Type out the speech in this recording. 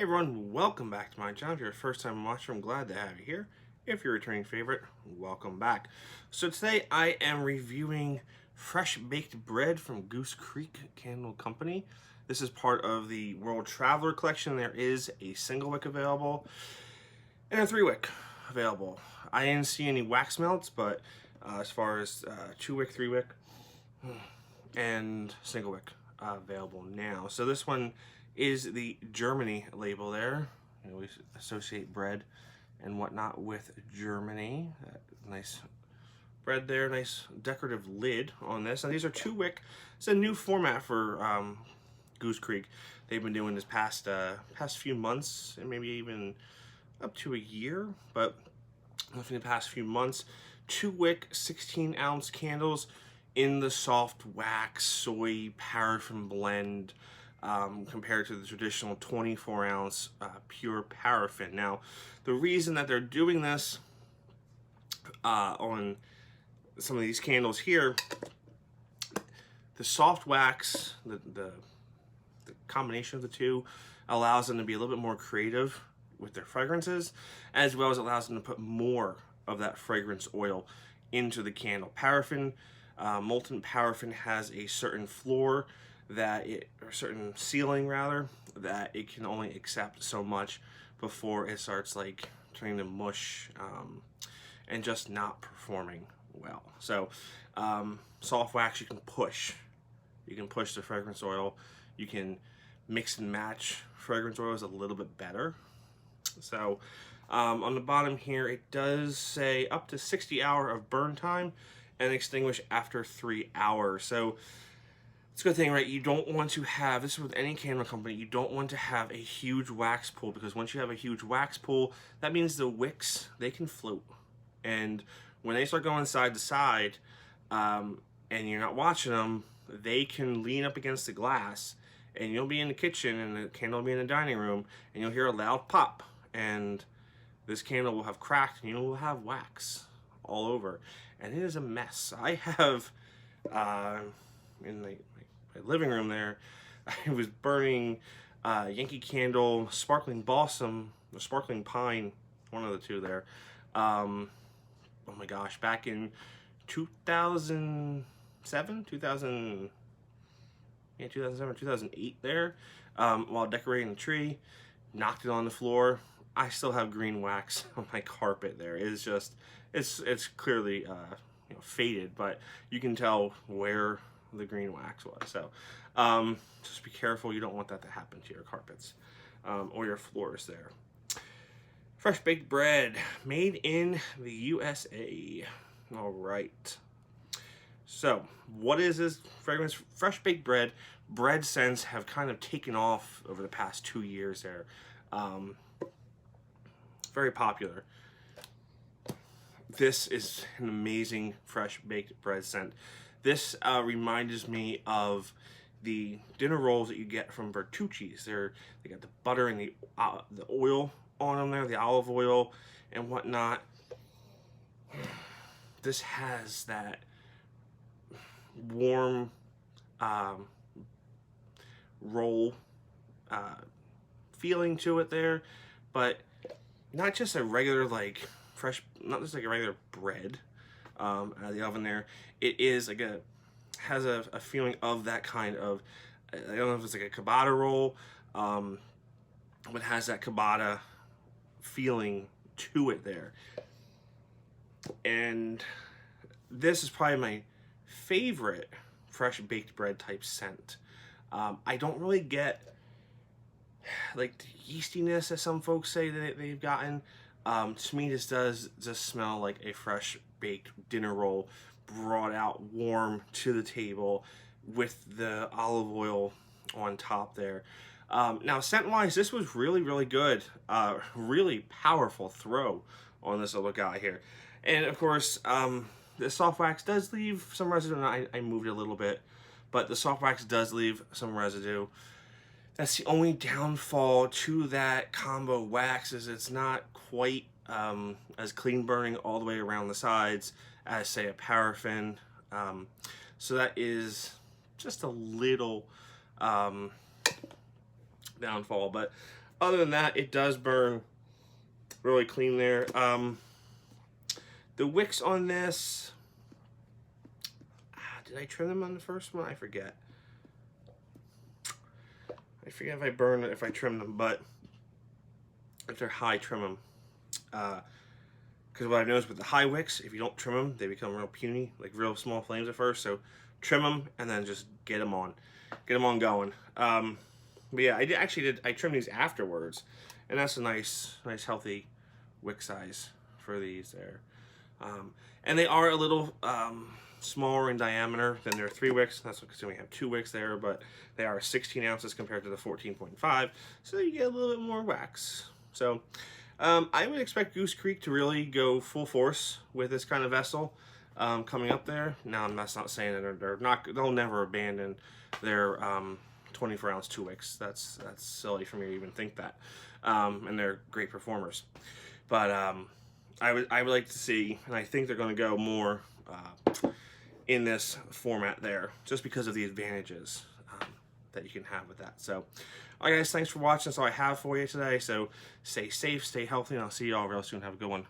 everyone, welcome back to my channel. If you're a first time watcher, I'm glad to have you here. If you're a returning favorite, welcome back. So today I am reviewing fresh baked bread from Goose Creek Candle Company. This is part of the World Traveler collection. There is a single wick available and a 3-wick available. I didn't see any wax melts, but as far as 2-wick, 3-wick, and single wick available now. So this one is the Germany label there. You always associate bread and whatnot with Germany. Nice bread there, nice decorative lid on this. Now these are 2-wick. It's a new format for Goose Creek. They've been doing this past few months and maybe even up to a year, but within the past few months, 2-wick 16-ounce candles in the soft wax soy paraffin blend, compared to the traditional 24-ounce pure paraffin. Now, the reason that they're doing this on some of these candles here, the soft wax, the combination of the two allows them to be a little bit more creative with their fragrances, as well as allows them to put more of that fragrance oil into the candle. Paraffin, molten paraffin, has a certain floor or certain ceiling rather, that it can only accept so much before it starts like turning to mush and just not performing well. So soft wax, you can push the fragrance oil, you can mix and match fragrance oils a little bit better. So on the bottom here it does say up to 60 hours of burn time and extinguish after 3 hours. So it's a good thing, right? You don't want to have, this is with any candle company, you don't want to have a huge wax pool, because once you have a huge wax pool, that means the wicks, they can float. And when they start going side to side, and you're not watching them, they can lean up against the glass, and you'll be in the kitchen, and the candle will be in the dining room, and you'll hear a loud pop, and this candle will have cracked, and you will have wax all over. And it is a mess. I have, in my living room there, I was burning Yankee Candle Sparkling Balsam, or Sparkling Pine, one of the two there. Oh my gosh, back in 2007, 2008 there, while decorating the tree, knocked it on the floor. I still have green wax on my carpet there. It's just, it's clearly faded, but you can tell where the green wax was. So just be careful, you don't want that to happen to your carpets or your floors there. Fresh baked bread, made in the USA. All right, so what is this fragrance? Fresh baked bread. Bread scents have kind of taken off over the past 2 years there. Very popular. This is an amazing fresh baked bread scent. This reminds me of the dinner rolls that you get from Bertucci's. They got the butter and the oil on them there, the olive oil and whatnot. This has that warm roll feeling to it there, but not just a regular like fresh, not just like a regular bread out of the oven there. It is like has a feeling of that kind of, I don't know if it's like a ciabatta roll, but has that ciabatta feeling to it there. And this is probably my favorite fresh baked bread type scent. I don't really get like the yeastiness that some folks say that they've gotten. To me, this does just smell like a fresh baked dinner roll brought out warm to the table with the olive oil on top there. Now, scent-wise, this was really, really good. Really powerful throw on this little guy here. And, of course, the soft wax does leave some residue. And I moved it a little bit, but the soft wax does leave some residue. That's the only downfall to that combo wax, is it's not quite as clean burning all the way around the sides as, say, a paraffin. So that is just a little downfall, but other than that, it does burn really clean there. The wicks on this, did I trim them on the first one? I forget. I forget if I burned it, if I trimmed them, but if they're high, trim them. Because what I've noticed with the high wicks, if you don't trim them, they become real puny, like real small flames at first. So trim them and then just get them on going. But yeah, I trimmed these afterwards, and that's a nice healthy wick size for these there. And they are a little smaller in diameter than their 3 wicks. That's because we have 2 wicks there, but they are 16 ounces compared to the 14.5, so you get a little bit more wax. So I would expect Goose Creek to really go full force with this kind of vessel coming up there. Now, that's not saying that they'll never abandon their 24-ounce 2 wicks. That's silly for me to even think that. And they're great performers, but I would like to see, and I think they're going to go more in this format there, just because of the advantages that you can have with that. So, all right, guys, thanks for watching. That's all I have for you today. So, stay safe, stay healthy, and I'll see you all real soon. Have a good one.